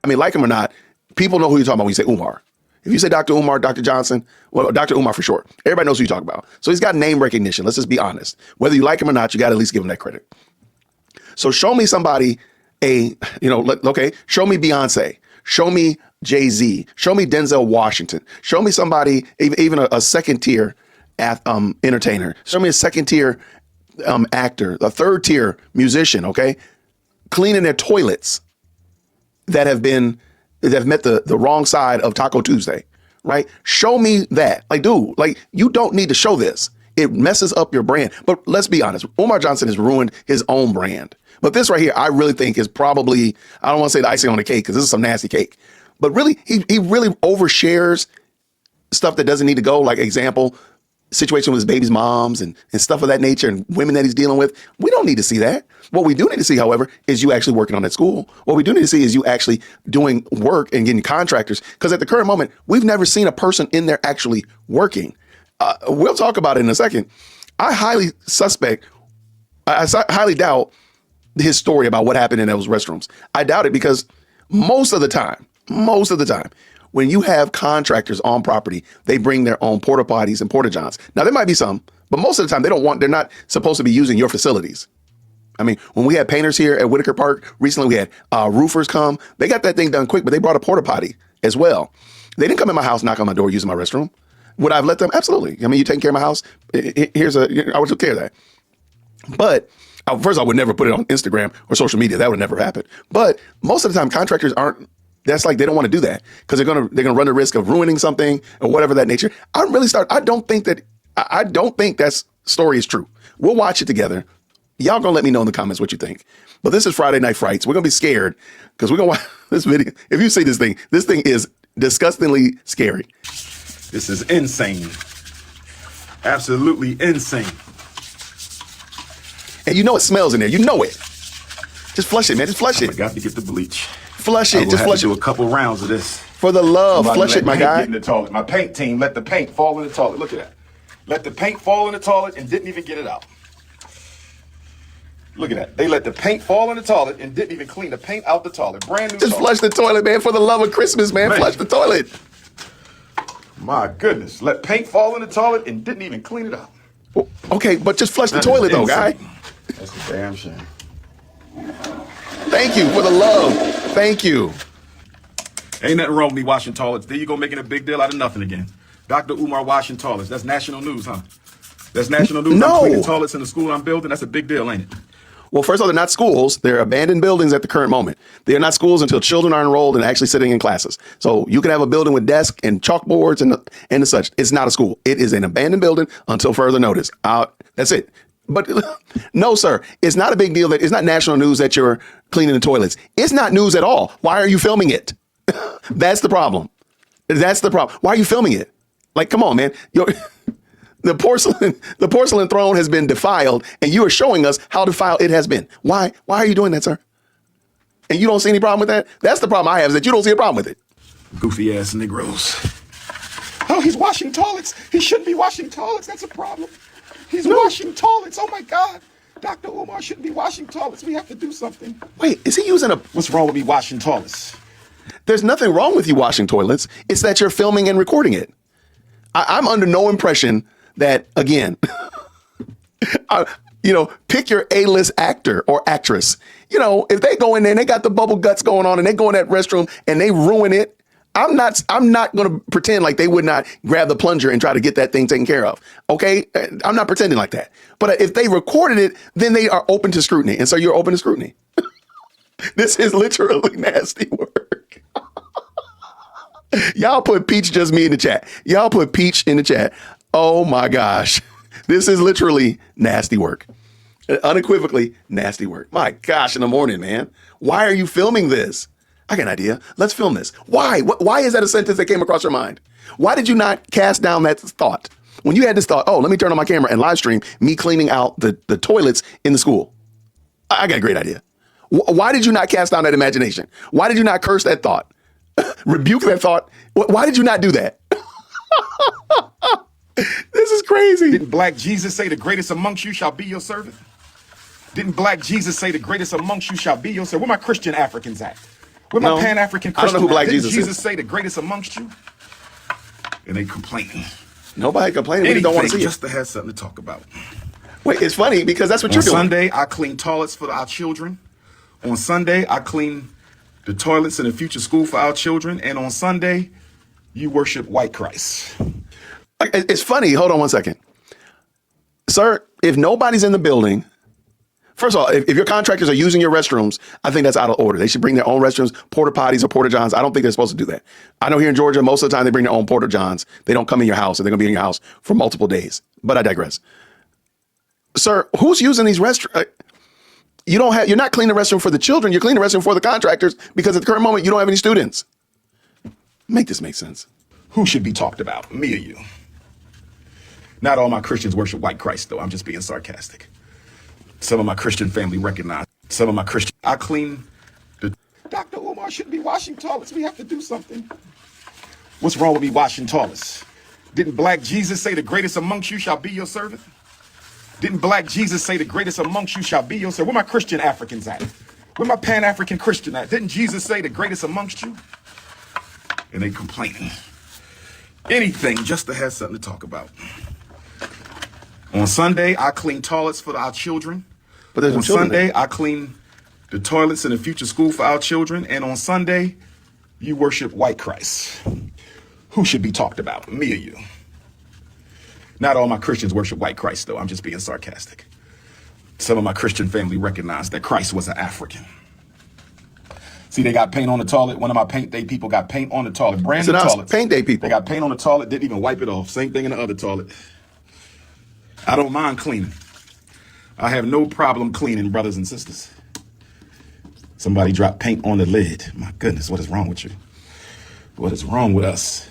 I mean, like him or not, people know who you're talking about when you say Umar. If you say Dr. Umar, Dr. Johnson, well, Dr. Umar for short, everybody knows who you're talking about. So he's got name recognition. Let's just be honest. Whether you like him or not, you got to at least give him that credit. So show me somebody show me Beyonce, show me Jay-Z, show me Denzel Washington, show me somebody, even a second tier entertainer, show me a second tier actor, a third tier musician, okay, cleaning their toilets that have met the wrong side of Taco Tuesday, right? Show me that. Like, dude, like, you don't need to show this. It messes up your brand. But let's be honest, Umar Johnson has ruined his own brand. But this right here, I really think is probably, I don't want to say the icing on the cake because this is some nasty cake. But really, he really overshares stuff that doesn't need to go. Like, example, situation with his baby's moms and stuff of that nature and women that he's dealing with. We don't need to see that. What we do need to see, however, is you actually working on that school. What we do need to see is you actually doing work and getting contractors. Because at the current moment, we've never seen a person in there actually working. We'll talk about it in a second. I highly doubt his story about what happened in those restrooms. I doubt it because most of the time, when you have contractors on property, they bring their own porta potties and porta johns. Now, there might be some, but most of the time they're not supposed to be using your facilities. I mean, when we had painters here at Whitaker Park, recently we had roofers come. They got that thing done quick, but they brought a porta potty as well. They didn't come in my house, knock on my door, using my restroom. Would I have let them? Absolutely. I mean, you taking care of my house? I would take care of that. But first, I would never put it on Instagram or social media. That would never happen. But most of the time, contractors aren't. That's like they don't want to do that because they're gonna run the risk of ruining something or whatever that nature. I don't think that story is true. We'll watch it together. Y'all gonna let me know in the comments what you think. But this is Friday Night Frights. We're gonna be scared because we're gonna watch this video. If you see this thing is disgustingly scary. This is insane. Absolutely insane. And you know it smells in there. You know it. Just flush it, man. Just flush it. I got to get the bleach. Flush it. Just flush it. Do a couple rounds of this. For the love, flush it, my guy. Get in the toilet. My paint team let the paint fall in the toilet. Look at that. Let the paint fall in the toilet and didn't even get it out. Look at that. They let the paint fall in the toilet and didn't even clean the paint out the toilet. Brand new. Just flush the toilet, man. For the love of Christmas, man. Flush the toilet. My goodness. Let paint fall in the toilet and didn't even clean it out. Well, okay, but just flush the toilet, though, guy. That's a damn shame. Thank you for the love. Thank you. Ain't nothing wrong with me washing toilets. There you go, making a big deal out of nothing again. Dr. Umar washing toilets. That's national news, huh? That's national news. No. I'm cleaning toilets in the school I'm building. That's a big deal, ain't it? Well, first of all, they're not schools. They're abandoned buildings at the current moment. They are not schools until children are enrolled and actually sitting in classes. So you can have a building with desks and chalkboards and such. It's not a school. It is an abandoned building until further notice. That's it. But no, sir, it's not a big deal. It's not national news that you're cleaning the toilets. It's not news at all. Why are you filming it? That's the problem. That's the problem. Why are you filming it? Like, come on, man. The porcelain throne has been defiled, and you are showing us how defiled it has been. Why are you doing that, sir? And you don't see any problem with that? That's the problem I have, is that you don't see a problem with it. Goofy ass Negroes. Oh, he's washing toilets. He shouldn't be washing toilets. That's a problem. He's washing toilets. Oh my God. Dr. Umar shouldn't be washing toilets. We have to do something. Wait, is he using What's wrong with me washing toilets? There's nothing wrong with you washing toilets. It's that you're filming and recording it. I'm under no impression that, again, pick your A-list actor or actress. If they go in there and they got the bubble guts going on and they go in that restroom and they ruin it, I'm not going to pretend like they would not grab the plunger and try to get that thing taken care of. Okay? I'm not pretending like that. But if they recorded it, then they are open to scrutiny. And so you're open to scrutiny. This is literally nasty work. Y'all put Peach Just Me in the chat. Y'all put Peach in the chat. Oh my gosh. This is literally nasty work. Unequivocally nasty work. My gosh, in the morning, man. Why are you filming this? I got an idea. Let's film this. Why? Why is that a sentence that came across your mind? Why did you not cast down that thought? When you had this thought, let me turn on my camera and live stream me cleaning out the toilets in the school. I got a great idea. Why did you not cast down that imagination? Why did you not curse that thought? Rebuke that thought? Why did you not do that? This is crazy. Didn't Black Jesus say the greatest amongst you shall be your servant? Didn't Black Jesus say the greatest amongst you shall be your servant? Where my Christian Africans at? With my No. Pan-African I don't know Christian, who Black didn't Jesus Jesus is. say the greatest amongst you? And they complaining. Nobody complaining. We just don't want to see Just it. to have something to talk about. Wait, it's funny because that's what On you're doing. Sunday, I clean toilets for our children. On Sunday, I clean the toilets in the future school for our children. And on Sunday, you worship white Christ. It's funny. Hold on one second. Sir, if nobody's in the building, first of all, if your contractors are using your restrooms, I think that's out of order. They should bring their own restrooms, porta potties or porta johns. I don't think they're supposed to do that. I know here in Georgia, most of the time they bring their own porta johns. They don't come in your house and they're going to be in your house for multiple days. But I digress. Sir, who's using these restrooms? You're not cleaning the restroom for the children. You're cleaning the restroom for the contractors because at the current moment, you don't have any students. Make this make sense. Who should be talked about? Me or you? Not all my Christians worship white Christ, though. I'm just being sarcastic. Some of my Christian family recognize. Some of my Christian. I clean the. Dr. Umar shouldn't be washing toilets. We have to do something. What's wrong with me washing toilets? Didn't Black Jesus say the greatest amongst you shall be your servant? Didn't Black Jesus say the greatest amongst you shall be your servant? Where my Christian Africans at? Where my Pan-African Christian at? Didn't Jesus say the greatest amongst you? And they complaining. Anything just to have something to talk about. On Sunday, I clean toilets for our children. But there's on no children Sunday, there. I clean the toilets in the future school for our children. And on Sunday, you worship white Christ. Who should be talked about? Me or you? Not all my Christians worship white Christ, though. I'm just being sarcastic. Some of my Christian family recognize that Christ was an African. See, they got paint on the toilet. One of my paint day people got paint on the toilet. Brand new toilets. Paint day people. They got paint on the toilet, didn't even wipe it off. Same thing in the other toilet. I don't mind cleaning. I have no problem cleaning, brothers and sisters. Somebody dropped paint on the lid. My goodness, what is wrong with you? What is wrong with us?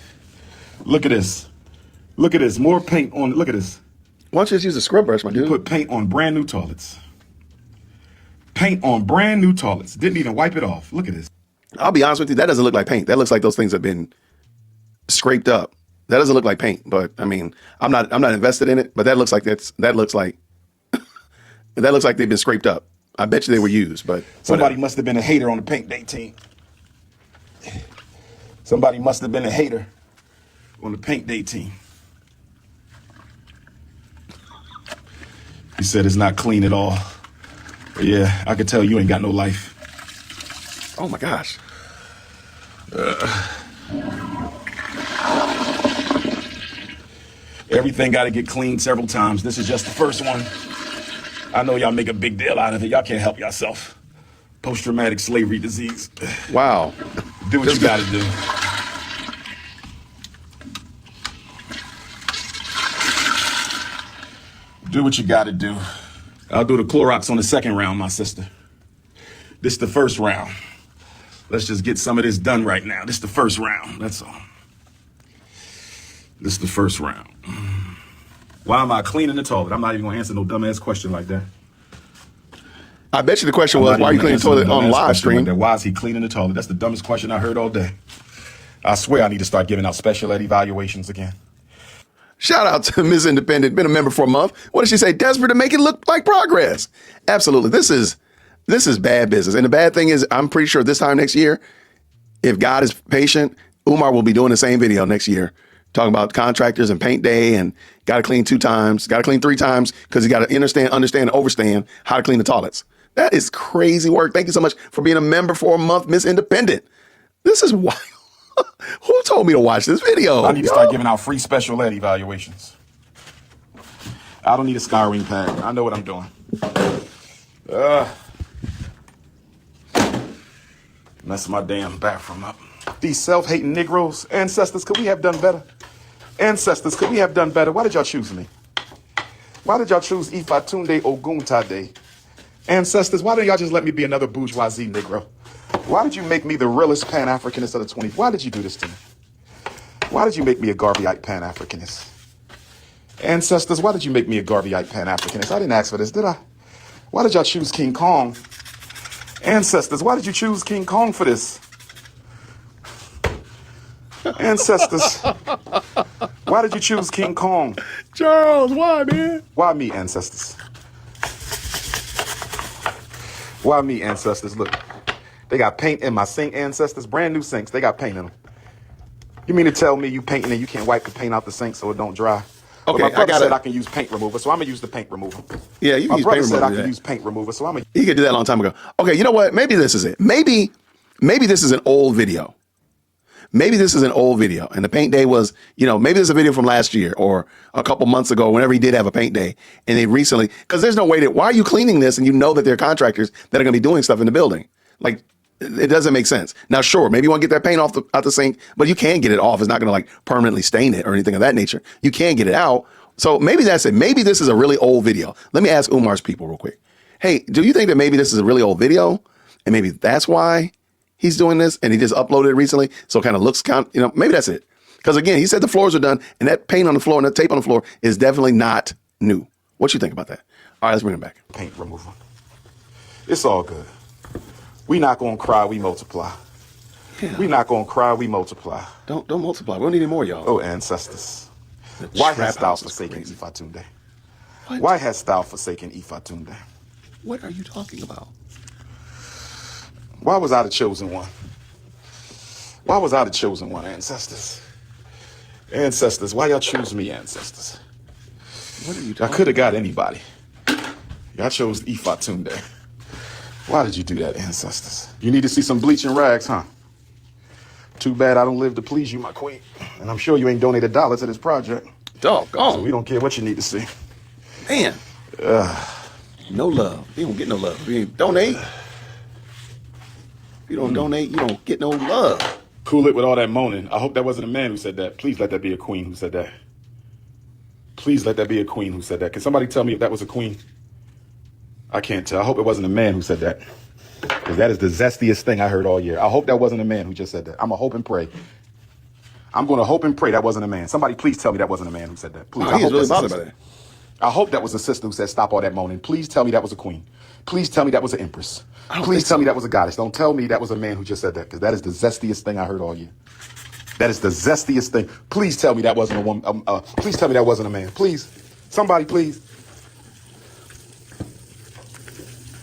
Look at this. Look at this. More paint on. Look at this. Why don't you just use a scrub brush, my dude? Put paint on brand new toilets. Paint on brand new toilets. Didn't even wipe it off. Look at this. I'll be honest with you. That doesn't look like paint. That looks like those things have been scraped up. That doesn't look like paint. But I mean, I'm not invested in it. But that looks like that looks like they've been scraped up. I bet you they were used. But somebody must have been a hater on the paint day team. Somebody must have been a hater on the paint day team. He said it's not clean at all. But yeah, I could tell you ain't got no life. Oh my gosh. Everything got to get cleaned several times. This is just the first one. I know y'all make a big deal out of it. Y'all can't help yourself. Post-traumatic slavery disease. Wow. Do what you got to do. Do what you got to do. I'll do the Clorox on the second round, my sister. This is the first round. Let's just get some of this done right now. This is the first round. That's all. This is the first round. Why am I cleaning the toilet? I'm not even going to answer no dumbass question like that. I bet you the question was, why are you cleaning the toilet on live stream? Like why is he cleaning the toilet? That's the dumbest question I heard all day. I swear I need to start giving out special ed evaluations again. Shout out to Ms. Independent, been a member for a month. What did she say? Desperate to make it look like progress. Absolutely. This is bad business. And the bad thing is, I'm pretty sure this time next year, if God is patient, Umar will be doing the same video next year, talking about contractors and paint day and got to clean 2 times, got to clean 3 times because you got to understand, and overstand how to clean the toilets. That is crazy work. Thank you so much for being a member for a month, Ms. Independent. This is wild. Who told me to watch this video? I need to start giving out free special ed evaluations. I don't need a scouring pad. I know what I'm doing. Mess my damn bathroom up. These self-hating Negroes, ancestors, could we have done better? Ancestors, could we have done better? Why did y'all choose me? Why did y'all choose Ifatunde Oguntade? Ancestors, why didn't y'all just let me be another bourgeoisie Negro? Why did you make me the realest Pan-Africanist of the 20s? Why did you do this to me? Why did you make me a Garveyite Pan-Africanist? Ancestors, why did you make me a Garveyite Pan-Africanist? I didn't ask for this, did I? Why did y'all choose King Kong? Ancestors, why did you choose King Kong for this? Ancestors, why did you choose King Kong? Charles, why, man? Why me, ancestors? Why me, ancestors? Look, They got paint in my sink, ancestors. Brand new sinks. They got paint in them. You mean to tell me you painting and you can't wipe the paint out the sink so it don't dry? Okay, But my brother said I can use paint remover, so I'm gonna use the paint remover. Yeah, you can use paint remover. My brother said I can use paint remover, so I'm gonna. He could do that a long time ago. Okay, you know what? Maybe this is it. Maybe this is an old video. Maybe this is an old video, and the paint day was, maybe this is a video from last year or a couple months ago, whenever he did have a paint day, and they recently, because there's no way that, why are you cleaning this and you know that there are contractors that are going to be doing stuff in the building? Like, it doesn't make sense. Now, sure, maybe you want to get that paint out the sink, but you can get it off. It's not going to like permanently stain it or anything of that nature. You can get it out. So maybe that's it. Maybe this is a really old video. Let me ask Umar's people real quick. Hey, do you think that maybe this is a really old video, and maybe that's why he's doing this, and he just uploaded it recently, so it kind of looks maybe that's it. Because again, he said the floors are done, and that paint on the floor and that tape on the floor is definitely not new. What you think about that? All right, let's bring it back. Paint remover. It's all good. We not gonna cry, we multiply. Yeah. We not gonna cry, we multiply. Don't multiply. We don't need any more, y'all. Oh, ancestors. Why hast thou forsaken Ifatunde? What? Why hast thou forsaken Ifatunde? What are you talking about? Why was I the chosen one? Why was I the chosen one, ancestors? Ancestors, why y'all choose me, ancestors? What are you I talking could have got anybody. Y'all chose Ifatunde. Why did you do that, ancestors? You need to see some bleaching rags, huh? Too bad I don't live to please you, my queen. And I'm sure you ain't donated $1 to this project. Doggone. So we don't care what you need to see. Man. No love. You don't get no love. You ain't donate. If you don't donate, you don't get no love. Cool it with all that moaning. I hope that wasn't a man who said that. Please let that be a queen who said that. Please let that be a queen who said that. Can somebody tell me if that was a queen? I can't tell. I hope it wasn't a man who said that. Because that is the zestiest thing I heard all year. I hope that wasn't a man who just said that. I'm going to hope and pray. I'm going to hope and pray that wasn't a man. Somebody please tell me that wasn't a man who said that. Please. Oh, he's really bothered by that. I hope that was a sister who said stop all that moaning. Please tell me that was a queen. Please tell me that was an empress. Please tell me that was a goddess. Don't tell me that was a man who just said that, because that is the zestiest thing I heard all year. That is the zestiest thing. Please tell me that wasn't a woman. Please tell me that wasn't a man. Please. Somebody, please.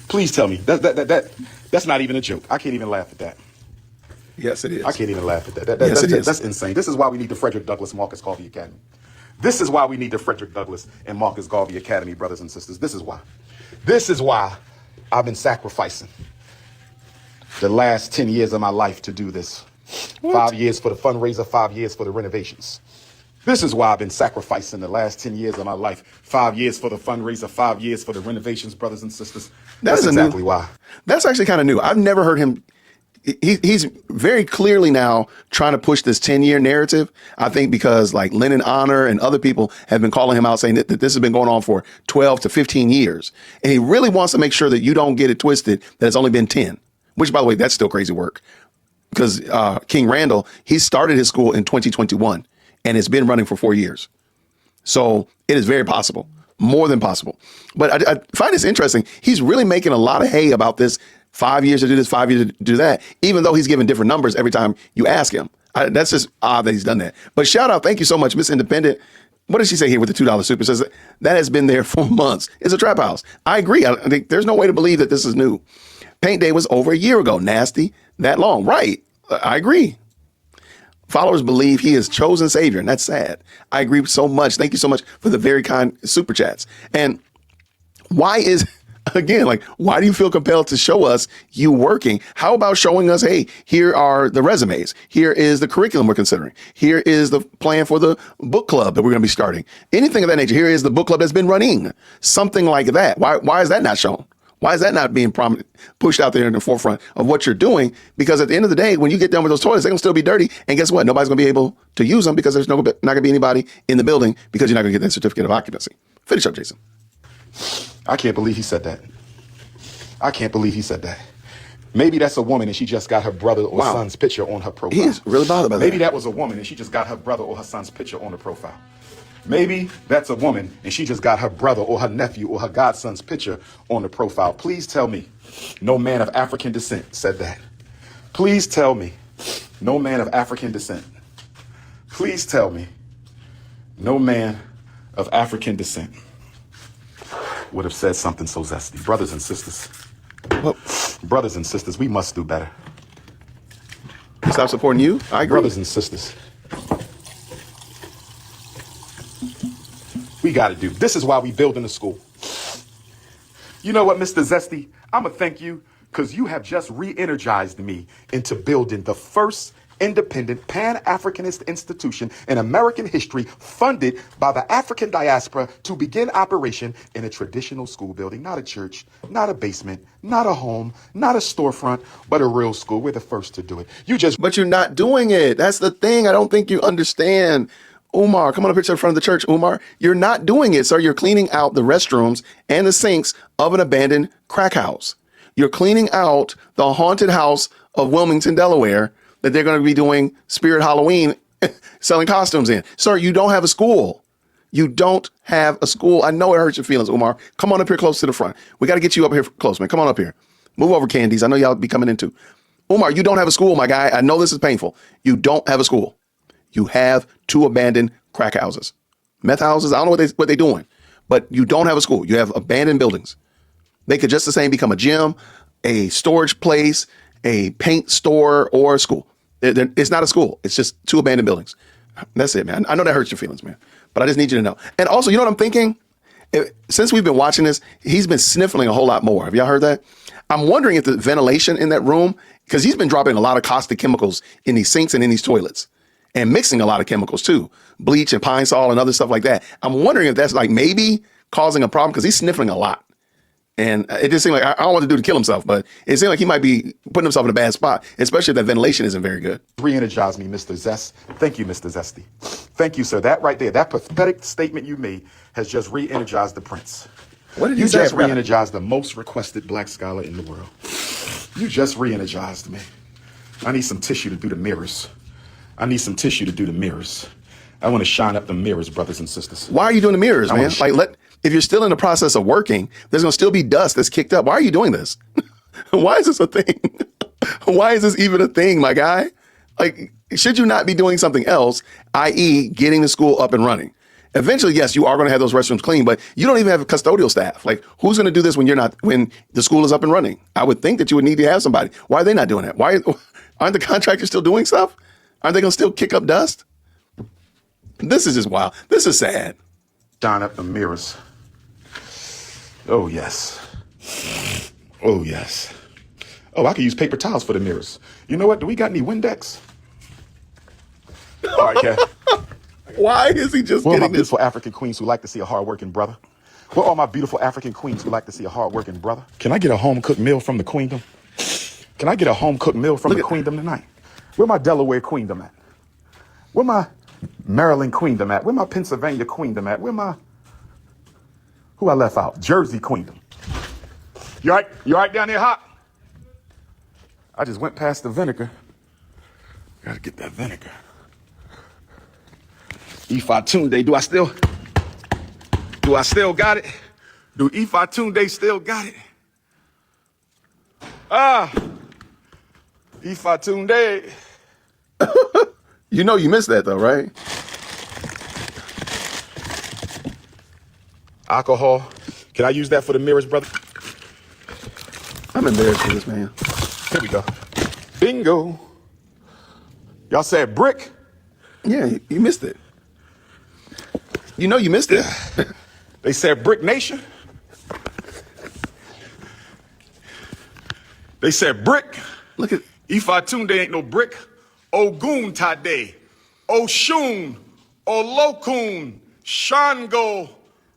Please tell me. That's not even a joke. I can't even laugh at that. Yes, it is. I can't even laugh at that. Yes, it is. That's insane. This is why we need the Frederick Douglass Marcus Garvey Academy. This is why we need the Frederick Douglass and Marcus Garvey Academy, brothers and sisters. This is why. This is why I've been sacrificing the last 10 years of my life to do this. What? 5 years for the fundraiser, 5 years for the renovations. This is why I've been sacrificing the last 10 years of my life. 5 years for the fundraiser, 5 years for the renovations, brothers and sisters. That's exactly why. That's actually kind of new. I've never heard him. He's very clearly now trying to push this 10-year narrative. I think because like Lennon Honor and other people have been calling him out saying that this has been going on for 12 to 15 years. And he really wants to make sure that you don't get it twisted that it's only been 10, which, by the way, that's still crazy work. Because King Randall, he started his school in 2021 and it's been running for 4 years. So it is very possible, more than possible. But I find this interesting. He's really making a lot of hay about this. 5 years to do this, 5 years to do that, even though he's giving different numbers every time you ask him. That's just odd that he's done that. But shout out, thank you so much, Miss Independent. What does she say here with the $2 super? It says that has been there for months. It's a trap house. I agree. I think there's no way to believe that this is new. Paint day was over a year ago. Nasty, that long. Right. I agree. Followers believe he is chosen savior, and that's sad. I agree so much. Thank you so much for the very kind super chats. And why is... Again, like, why do you feel compelled to show us you working? How about showing us, hey, here are the resumes. Here is the curriculum we're considering. Here is the plan for the book club that we're going to be starting. Anything of that nature. Here is the book club that's been running. Something like that. Why is that not shown? Why is that not being pushed out there in the forefront of what you're doing? Because at the end of the day, when you get done with those toilets, they're going to still be dirty. And guess what? Nobody's going to be able to use them because there's not going to be anybody in the building because you're not going to get that certificate of occupancy. Finish up, Jason. I can't believe he said that. I can't believe he said that. Maybe that's a woman and she just got her brother or son's picture on her profile. He is really bothered by that. Maybe that was a woman and she just got her brother or her son's picture on the profile. Maybe that's a woman and she just got her brother or her nephew or her godson's picture on the profile. Please tell me no man of African descent said that. Please tell me no man of African descent. Please tell me no man of African descent would have said something so zesty. Brothers and sisters, Brothers and sisters, we must do better. Stop supporting you? I agree. Brothers and sisters, we got to do. This is why we building a school. You know what, Mr. Zesty? I'm going to thank you because you have just re-energized me into building the first independent Pan-Africanist institution in American history funded by the African diaspora to begin operation in a traditional school building, not a church, not a basement, not a home, not a storefront, but a real school. We're the first to do it. But you're not doing it. That's the thing. I don't think you understand. Umar, come on up here to the front of the church, Umar. You're not doing it, sir. You're cleaning out the restrooms and the sinks of an abandoned crack house. You're cleaning out the haunted house of Wilmington, Delaware, that they're going to be doing Spirit Halloween, selling costumes in. Sir, you don't have a school. You don't have a school. I know it hurts your feelings, Umar. Come on up here close to the front. We got to get you up here close, man. Come on up here. Move over, Candies. I know y'all be coming in too. Umar, you don't have a school, my guy. I know this is painful. You don't have a school. You have 2 abandoned crack houses. Meth houses, I don't know what they're doing, but you don't have a school. You have abandoned buildings. They could just the same become a gym, a storage place, a paint store, or a school. It's not a school. It's just 2 abandoned buildings. That's it, man. I know that hurts your feelings, man, but I just need you to know. And also, you know what I'm thinking? Since we've been watching this, he's been sniffling a whole lot more. Have y'all heard that? I'm wondering if the ventilation in that room, because he's been dropping a lot of caustic chemicals in these sinks and in these toilets and mixing a lot of chemicals too, bleach and pine sol and other stuff like that. I'm wondering if that's like maybe causing a problem because he's sniffling a lot. And it just seemed like, I don't want to do to kill himself, but it seemed like he might be putting himself in a bad spot, especially if that ventilation isn't very good. Re-energize me, Mr. Zest. Thank you, Mr. Zesty. Thank you, sir. That right there, that pathetic statement you made has just re-energized the prince. What did you say? just re-energized the most requested black scholar in the world. You just re-energized me. I need some tissue to do the mirrors. I need some tissue to do the mirrors. I want to shine up the mirrors, brothers and sisters. Why are you doing the mirrors, man? If you're still in the process of working, there's going to still be dust that's kicked up. Why are you doing this? Why is this a thing? Why is this even a thing, my guy? Like, should you not be doing something else, i.e. getting the school up and running? Eventually, yes, you are going to have those restrooms clean, but you don't even have a custodial staff. Like, who's going to do this when the school is up and running? I would think that you would need to have somebody. Why are they not doing that? Why aren't the contractors still doing stuff? Aren't they going to still kick up dust? This is just wild. This is sad. Shine up the mirrors. Oh, yes. Oh, yes. Oh, I could use paper towels for the mirrors. You know what? Do we got any Windex? All right, Kat. Why is he just Where are getting my this? beautiful African queens who like to see a hardworking brother? Where are my beautiful African queens who like to see a hardworking brother? Can I get a home-cooked meal from the queendom? Can I get a home-cooked meal from the queendom tonight? Where my Delaware queendom at? Where my Maryland queendom at? Where my Pennsylvania queendom at? Where my... Who I left out? Jersey queendom. You all right? You all right down there, hot? I just went past the vinegar. Gotta get that vinegar. Ifatunde, do I still got it? Do Ifatunde still got it? Ifatunde. You know you missed that though, right? Alcohol. Can I use that for the mirrors, brother? I'm embarrassed for this, man. Here we go. Bingo. Y'all said brick? Yeah, you missed it. You know you missed it. They said brick nation. They said brick. Look at Ifatunde ain't no brick. Ogun Tade. Oshun. Olokun. Shango.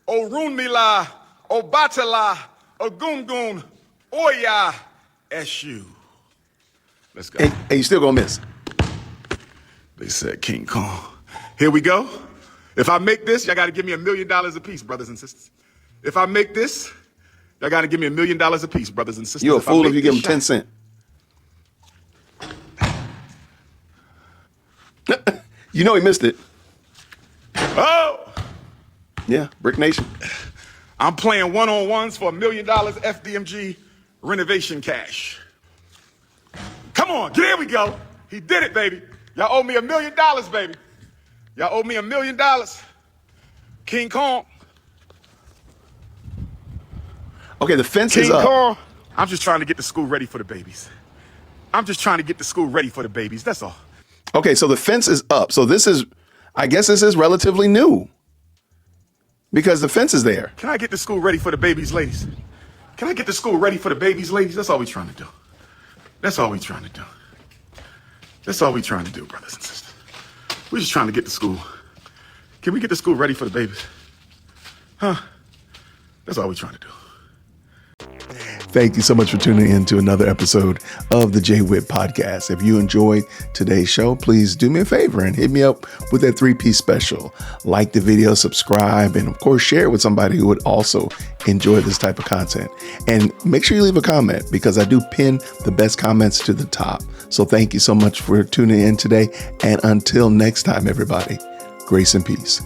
Orunmila. Obatala. Ogungun. Oya. Eshu. Let's go. and you still gonna miss. They said King Kong. Here we go. If I make this, y'all got to give me $1 million a piece, brothers and sisters. If I make this, y'all got to give me $1 million a piece, brothers and sisters. You're a fool if you give him 10 cents. You know he missed it. Oh! Yeah, Brick Nation. I'm playing one-on-ones for $1 million FDMG renovation cash. Come on, there we go. He did it, baby. Y'all owe me $1 million, baby. Y'all owe me $1 million. King Kong. Okay, the fence King is up. Kong. I'm just trying to get the school ready for the babies. I'm just trying to get the school ready for the babies. That's all. Okay, so the fence is up. So I guess this is relatively new because the fence is there. Can I get the school ready for the babies, ladies? Can I get the school ready for the babies, ladies? That's all we're trying to do. That's all we're trying to do. That's all we're trying to do, brothers and sisters. We're just trying to get the school. Can we get the school ready for the babies? Huh? That's all we're trying to do. Thank you so much for tuning in to another episode of the JWhit Podcast. If you enjoyed today's show, please do me a favor and hit me up with that 3-piece special. Like the video, subscribe, and of course, share it with somebody who would also enjoy this type of content. And make sure you leave a comment because I do pin the best comments to the top. So thank you so much for tuning in today. And until next time, everybody, grace and peace.